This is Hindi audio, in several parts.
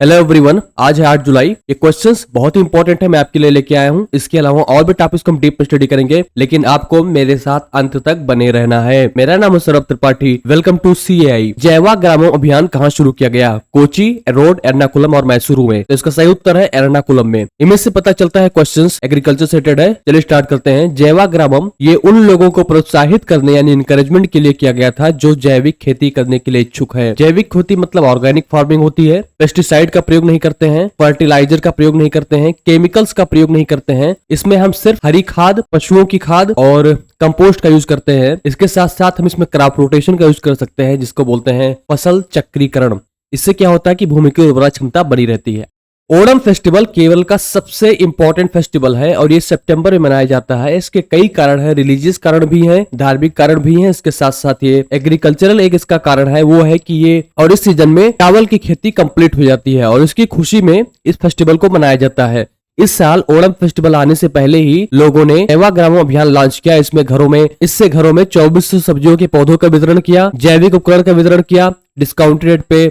हेलो एवरीवन, आज है 8 जुलाई। ये क्वेश्चंस बहुत ही इंपॉर्टेंट है, मैं आपके लिए लेके आया हूँ। इसके अलावा और भी टॉपिक्स को हम डीप में स्टडी करेंगे, लेकिन आपको मेरे साथ अंत तक बने रहना है। मेरा नाम है Saurabh Tripathi. Welcome to CAI। जैवा ग्रामो अभियान कहाँ शुरू किया गया? कोची, रोड, एर्नाकुलम और मैसूरू में। तो इसका सही उत्तर है एर्नाकुलम में। इनमें से पता चलता है क्वेश्चन एग्रीकल्चर से रिलेटेड है। चलिए स्टार्ट करते हैं। जैवा ग्रामम ये उन लोगों को प्रोत्साहित करने यानी इंकरेजमेंट के लिए किया गया था जो जैविक खेती करने के लिए इच्छुक है। जैविक खेती मतलब ऑर्गेनिक फार्मिंग होती है। पेस्टिसाइड का प्रयोग नहीं करते हैं, फर्टिलाइजर का प्रयोग नहीं करते हैं, केमिकल्स का प्रयोग नहीं करते हैं। इसमें हम सिर्फ हरी खाद, पशुओं की खाद और कंपोस्ट का यूज करते हैं। इसके साथ साथ हम इसमें क्रॉप रोटेशन का यूज कर सकते हैं, जिसको बोलते हैं फसल चक्रीकरण। इससे क्या होता है कि भूमि की उर्वरा क्षमता बनी रहती है। ओणम फेस्टिवल केरल का सबसे इंपॉर्टेंट फेस्टिवल है और ये सितंबर में मनाया जाता है। इसके कई कारण है, रिलीजियस कारण भी हैं, धार्मिक कारण भी हैं। इसके साथ साथ ये एग्रीकल्चरल एक इसका कारण है, वो है कि ये और इस सीजन में चावल की खेती कंप्लीट हो जाती है और इसकी खुशी में इस फेस्टिवल को मनाया जाता है। इस साल ओणम फेस्टिवल आने से पहले ही लोगों ने जैवा ग्रामो अभियान लॉन्च किया। इससे घरों में 2400 सब्जियों के पौधों का वितरण किया, जैविक उपकरण का वितरण किया, डिस्काउंटेड रेट पे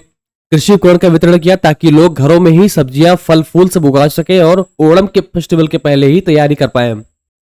कृषि उपकरण का वितरण किया, ताकि लोग घरों में ही सब्जियां फल फूल सब उगा सके और ओणम के फेस्टिवल के पहले ही तैयारी कर पाए।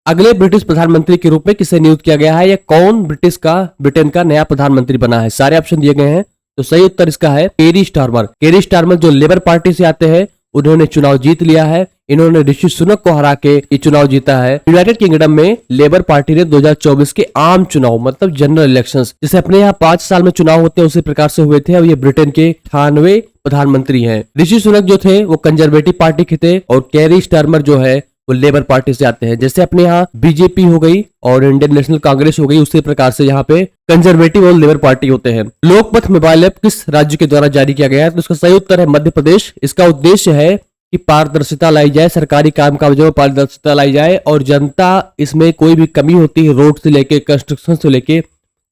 अगले ब्रिटिश प्रधानमंत्री के रूप में किसे नियुक्त किया गया है? या कौन ब्रिटेन का नया प्रधानमंत्री बना है? सारे ऑप्शन दिए गए हैं, तो सही उत्तर इसका है केरी स्टारमर। केरी स्टारमर जो लेबर पार्टी से आते हैं, उन्होंने चुनाव जीत लिया है। इन्होंने ऋषि सुनक को हरा के ये चुनाव जीता है। यूनाइटेड किंगडम में लेबर पार्टी ने 2024 के आम चुनाव मतलब जनरल इलेक्शंस, जैसे अपने यहाँ 5 साल में चुनाव होते हैं उसी प्रकार से हुए थे। और ये ब्रिटेन के 98वें प्रधानमंत्री हैं। ऋषि सुनक जो थे वो कंजर्वेटिव पार्टी के थे और केरी स्टारमर जो है वो लेबर पार्टी से आते हैं। जैसे अपने यहाँ बीजेपी हो गई और इंडियन नेशनल कांग्रेस हो गई, उसी प्रकार से यहाँ पे कंजर्वेटिव और लेबर पार्टी होते हैं। लोकपथ मोबाइल ऐप किस राज्य के द्वारा जारी किया गया है? तो इसका सही उत्तर है मध्य प्रदेश। इसका उद्देश्य है कि पारदर्शिता लाई जाए, सरकारी काम काजों में पारदर्शिता लाई जाए और जनता इसमें कोई भी कमी होती है रोड से लेके कंस्ट्रक्शन से लेके,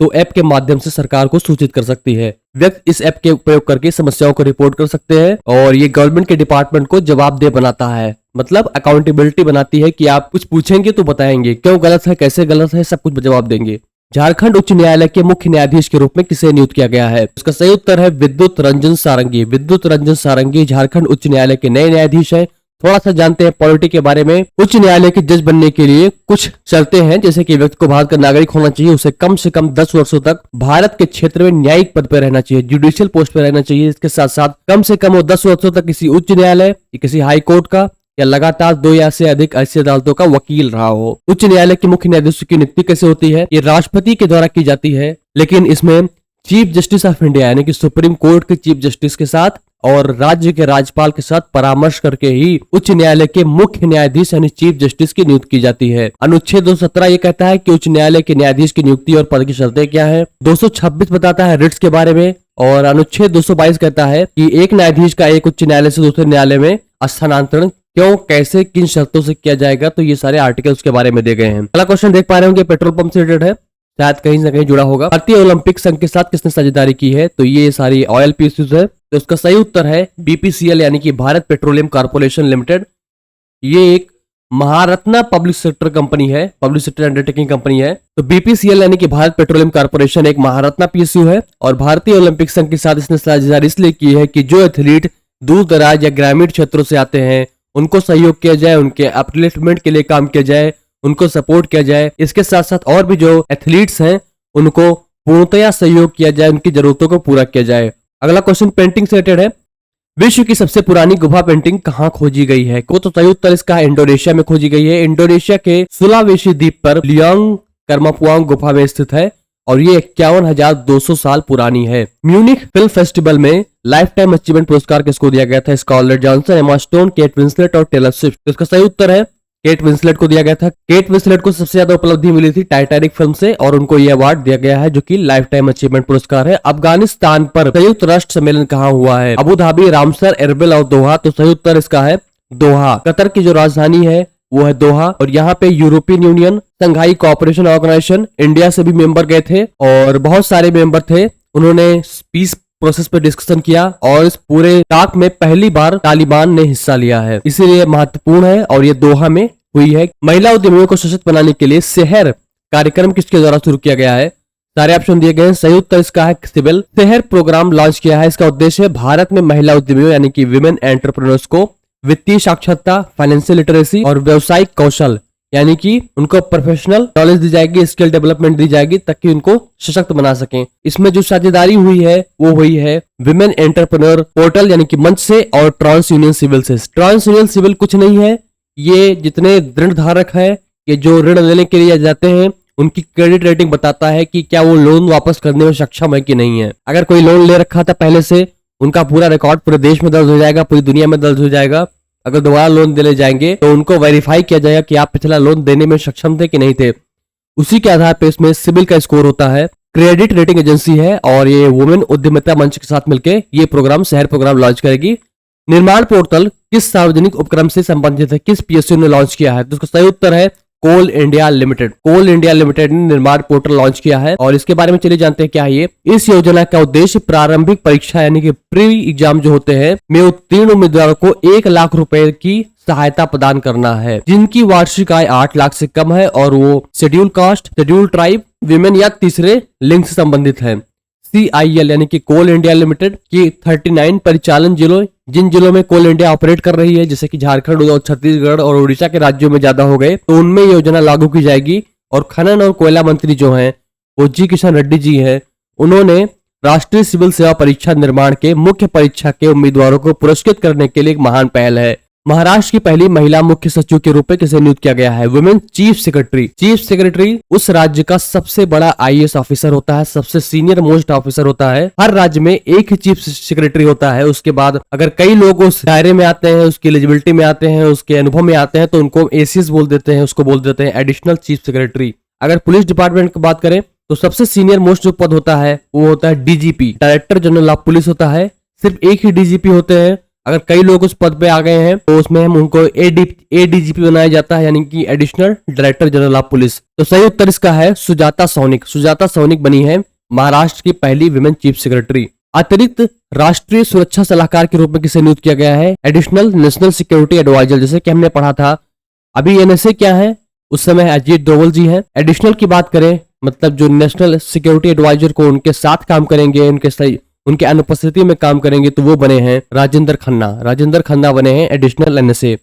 तो ऐप के माध्यम से सरकार को सूचित कर सकती है। व्यक्ति इस ऐप के उपयोग करके समस्याओं को रिपोर्ट कर सकते हैं और ये गवर्नमेंट के डिपार्टमेंट को जवाबदेह बनाता है, मतलब अकाउंटेबिलिटी बनाती है कि आप कुछ पूछेंगे तो बताएंगे, क्यों गलत है, कैसे गलत है, सब कुछ जवाब देंगे। झारखंड उच्च न्यायालय के मुख्य न्यायाधीश के रूप में किसे नियुक्त किया गया है? उसका सही उत्तर है विद्युत रंजन सारंगी। विद्युत रंजन सारंगी झारखंड उच्च न्यायालय के नए न्यायाधीश हैं। थोड़ा सा जानते हैं पॉलिटी के बारे में। उच्च न्यायालय के जज बनने के लिए कुछ शर्तें हैं, जैसे कि व्यक्ति को भारत का नागरिक होना चाहिए, उसे कम से कम 10 वर्षों तक भारत के क्षेत्र में न्यायिक पद पर रहना चाहिए, जुडिशियल पोस्ट पर रहना चाहिए। इसके साथ साथ कम से कम वो 10 वर्षों तक किसी उच्च न्यायालय, किसी हाई कोर्ट का या लगातार 2 या से अधिक ऐसी अदालतों का वकील रहा हो। उच्च न्यायालय के मुख्य न्यायाधीश की नियुक्ति कैसे होती है? ये राष्ट्रपति के द्वारा की जाती है, लेकिन इसमें चीफ जस्टिस ऑफ इंडिया यानी कि सुप्रीम कोर्ट के चीफ जस्टिस के साथ और राज्य के राज्यपाल के साथ परामर्श करके ही उच्च न्यायालय के मुख्य न्यायाधीश यानी चीफ जस्टिस की नियुक्ति की जाती है। अनुच्छेद 217 ये कहता है कि उच्च न्यायालय के न्यायाधीश की नियुक्ति और पद की शर्तें क्या है। 226 बताता है रिट्स के बारे में और अनुच्छेद 222 कहता है कि एक न्यायाधीश का एक उच्च न्यायालय से दूसरे न्यायालय में स्थानांतरण क्यों, कैसे, किन शर्तों से किया जाएगा, तो ये सारे आर्टिकल्स के बारे में दिए गए हैं। अगला क्वेश्चन देख पा रहे होंगे पेट्रोल पंप से रिलेटेड है, शायद कहीं ना कहीं जुड़ा होगा। भारतीय ओलंपिक संघ के साथ किसने साझेदारी की है? तो ये सारी ऑयल पीसीज है, तो इसका सही उत्तर है BPCL यानी कि भारत पेट्रोलियम कॉर्पोरेशन लिमिटेड। ये एक महारत्ना पब्लिक सेक्टर कंपनी है, पब्लिक सेक्टर अंडरटेकिंग कंपनी है। तो BPCL यानी कि भारत पेट्रोलियम कॉर्पोरेशन एक महारत्ना PSU है और भारतीय ओलंपिक संघ के साथ इसने साझेदारी इसलिए की है कि जो एथलीट दूर दराज या ग्रामीण क्षेत्रों से आते हैं उनको सहयोग किया जाए, उनके अपलिफ्टमेंट के लिए काम किया जाए, उनको सपोर्ट किया जाए। इसके साथ साथ और भी जो एथलीट्स हैं उनको पूर्णतया सहयोग किया जाए, उनकी जरूरतों को पूरा किया जाए। अगला क्वेश्चन पेंटिंग से रिलेटेड है। विश्व की सबसे पुरानी गुफा पेंटिंग कहाँ खोजी गई है? को तो सही उत्तर इसका इंडोनेशिया में खोजी गई है। इंडोनेशिया के सुलावेशी द्वीप पर लियांग कर्मापुआंग गुफा में स्थित है और ये 51,200 साल पुरानी है। म्यूनिख फिल्म फेस्टिवल में लाइफ टाइम अचीवमेंट पुरस्कार किसको दिया गया था? Scarlett Johansson, Emma Stone, Kate Winslet और टेलर स्विफ्ट। तो इसका सही उत्तर है केट विंसलेट को दिया गया था। केट विंसलेट को सबसे ज्यादा उपलब्धि मिली थी टाइटैनिक फिल्म से और उनको यह अवार्ड दिया गया है जो कि लाइफ टाइम अचीवमेंट पुरस्कार है। अफगानिस्तान पर संयुक्त राष्ट्र सम्मेलन कहाँ हुआ है? अबू धाबी, रामसर, एरबिल और दोहा। तो सही उत्तर इसका है दोहा। कतर की जो राजधानी है वो है दोहा और यहाँ पे यूरोपियन यूनियन, संघाई कोऑपरेशन ऑर्गेनाइजेशन, इंडिया से भी मेंबर गए थे और बहुत सारे मेंबर थे। उन्होंने पीस प्रोसेस पे डिस्कशन किया और इस पूरे टाक में पहली बार तालिबान ने हिस्सा लिया है, इसीलिए महत्वपूर्ण है और ये दोहा में हुई है। महिला उद्यमियों को सशक्त बनाने के लिए शहर कार्यक्रम किसके द्वारा शुरू किया गया है? सारे ऑप्शन दिए गए हैं। सही उत्तर इसका है सिविल। शहर प्रोग्राम लॉन्च किया है। इसका उद्देश्य भारत में महिला उद्यमियों यानी कि विमेन एंटरप्रेन्योर्स को वित्तीय साक्षरता, फाइनेंशियल लिटरेसी और व्यवसायिक कौशल यानी कि उनको प्रोफेशनल नॉलेज दी जाएगी, स्किल डेवलपमेंट दी जाएगी ताकि उनको सशक्त बना सकें। इसमें जो साझेदारी हुई है वो हुई है विमेन एंटरप्रेन्योर पोर्टल यानी कि मंच से और ट्रांस यूनियन सिविल से। ट्रांस यूनियन सिविल कुछ नहीं है, ये जितने ऋण धारक है, ये जो ऋण लेने के लिए जाते हैं, उनकी क्रेडिट रेटिंग बताता है कि क्या वो लोन वापस करने में सक्षम है कि नहीं है। अगर कोई लोन ले रखा था पहले से, उनका पूरा रिकॉर्ड पूरे देश में दर्ज हो जाएगा, पूरी दुनिया में दर्ज हो जाएगा। अगर दोबारा लोन देने जाएंगे तो उनको वेरीफाई किया जाएगा कि आप पिछला लोन देने में सक्षम थे कि नहीं थे। उसी के आधार पर इसमें सिविल का स्कोर होता है। क्रेडिट रेटिंग एजेंसी है और ये वुमेन उद्यमिता मंच के साथ मिलकर ये प्रोग्राम शहर प्रोग्राम लॉन्च करेगी। निर्माण पोर्टल किस सार्वजनिक उपक्रम से संबंधित है, किस पीएसयू ने लॉन्च किया है? तो उसका सही उत्तर है कोल इंडिया लिमिटेड। कोल इंडिया लिमिटेड ने निर्माण पोर्टल लॉन्च किया है और इसके बारे में चलिए जानते हैं क्या है ये। इस योजना का उद्देश्य प्रारंभिक परीक्षा यानी कि प्री एग्जाम जो होते हैं में उत्तीर्ण उम्मीदवारों को 1 लाख रुपए की सहायता प्रदान करना है, जिनकी वार्षिक आय 8 लाख से कम है और वो schedule caste, schedule tribe, women या तीसरे लिंग से संबंधित है। CIL यानी कि कोल इंडिया लिमिटेड की 39 परिचालन जिलों, जिन जिलों में कोल इंडिया ऑपरेट कर रही है जैसे कि झारखंड और छत्तीसगढ़ और उड़ीसा के राज्यों में ज्यादा हो गए, तो उनमें योजना लागू की जाएगी। और खनन और कोयला मंत्री जो हैं वो जी किशन रेड्डी जी हैं, उन्होंने राष्ट्रीय सिविल सेवा परीक्षा निर्माण के मुख्य परीक्षा के उम्मीदवारों को पुरस्कृत करने के लिए एक महान पहल है। महाराष्ट्र की पहली महिला मुख्य सचिव के रूप में किसे नियुक्त किया गया है? Women chief secretary. Chief secretary उस राज्य का सबसे बड़ा IAS ऑफिसर होता है, सबसे सीनियर मोस्ट ऑफिसर होता है। हर राज्य में एक ही चीफ सेक्रेटरी होता है। उसके बाद अगर कई लोग उस दायरे में आते हैं, उसकी एलिजिबिलिटी में आते हैं, उसके अनुभव में आते हैं, तो उनको ACS बोल देते हैं, उसको बोल देते हैं एडिशनल चीफ सेक्रेटरी। अगर पुलिस डिपार्टमेंट की बात करें तो सबसे सीनियर मोस्ट जो पद होता है वो होता है DGP, director general of police होता है। सिर्फ एक ही DGP होते हैं। अगर कई लोग उस पद पे आ गए हैं तो उसमें हम उनको ADGP बनाया जाता है यानी कि additional director general of police. तो सही उत्तर इसका है सुजाता सौनिक। सुजाता सौनिक बनी है महाराष्ट्र की पहली विमेन चीफ सेक्रेटरी। अतिरिक्त राष्ट्रीय सुरक्षा सलाहकार के रूप में किसे नियुक्त किया गया है? एडिशनल नेशनल सिक्योरिटी एडवाइजर, जैसे कि हमने पढ़ा था। अभी NSA क्या है, उस समय अजीत डोवल जी हैं। एडिशनल की बात करें मतलब जो नेशनल सिक्योरिटी एडवाइजर को उनके साथ काम करेंगे, उनके अनुपस्थिति में काम करेंगे, तो वो बने हैं राजेंद्र खन्ना। राजेंद्र खन्ना बने हैं एडिशनल NSA।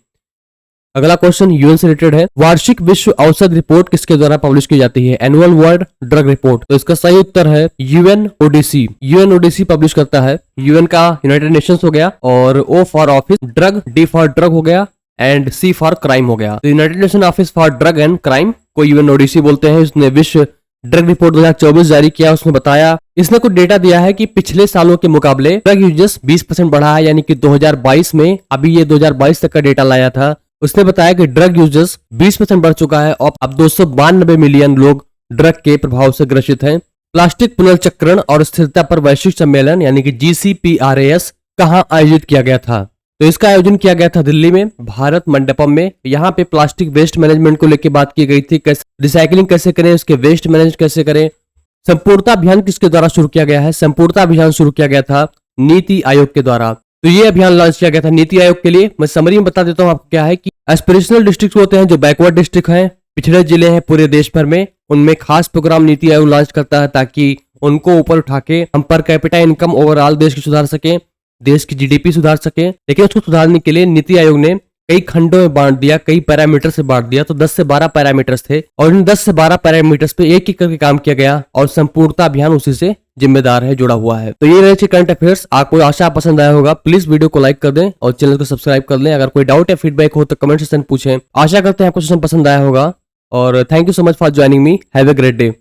अगला क्वेश्चन UN से रिलेटेड है। वार्षिक विश्व औषध रिपोर्ट किसके द्वारा पब्लिश की जाती है? Annual world drug report. तो इसका सही उत्तर है UNODC। UNODC पब्लिश करता है। UN का यूनाइटेड नेशंस हो गया और O for office drug, D for drug हो गया एंड C फॉर क्राइम हो गया। तो United nation office for drug and crime को UNODC बोलते हैं। इसने विश्व ड्रग रिपोर्ट 2024 जारी किया। उसमें बताया, इसने कुछ डेटा दिया है कि पिछले सालों के मुकाबले ड्रग यूजेस 20% बढ़ा है, यानी कि 2022 में, अभी ये 2022 तक का डेटा लाया था। उसने बताया कि ड्रग यूजेस 20% बढ़ चुका है और अब 292 मिलियन लोग ड्रग के प्रभाव से ग्रसित हैं। प्लास्टिक पुनर्चक्रण और स्थिरता पर वैश्विक सम्मेलन यानी कि GCPRAS कहां आयोजित किया गया था? तो इसका आयोजन किया गया था दिल्ली में, भारत मंडपम में। यहाँ पे प्लास्टिक वेस्ट मैनेजमेंट को लेकर बात की गई थी, कैसे रिसाइकलिंग कैसे करें, उसके वेस्ट मैनेज कैसे करें। संपूर्णता अभियान किसके द्वारा शुरू किया गया है? संपूर्णता अभियान शुरू किया गया था नीति आयोग के द्वारा। तो ये अभियान लॉन्च किया गया था नीति आयोग के लिए। मैं समरी में बता देता हूँ आपको क्या है कि एस्पिरेशनल डिस्ट्रिक्ट होते हैं जो बैकवर्ड डिस्ट्रिक्ट हैं, पिछड़े जिले हैं पूरे देश भर में, उनमें खास प्रोग्राम नीति आयोग लॉन्च करता है ताकि उनको ऊपर उठा के हम पर कैपिटा इनकम ओवरऑल देश की सुधार सके, देश की GDP सुधार सके। लेकिन उसको सुधारने के लिए नीति आयोग ने कई खंडों में बांट दिया, कई पैरामीटर से बांट दिया। तो 10 से 12 पैरामीटर्स थे और इन 10 से 12 पैरामीटर्स पे एक एक करके काम किया गया और संपूर्णता अभियान उसी से जिम्मेदार है, जुड़ा हुआ है। तो ये रहे थे करंट अफेयर्स। आपको आशा पसंद आया होगा। प्लीज वीडियो को लाइक कर दें और चैनल को सब्सक्राइब कर लें। अगर कोई डाउट या फीडबैक हो तो कमेंट सेक्शन पूछें। आशा करते हैं आपको सेशन पसंद आया होगा और thank you so much for joining me. Have a great day.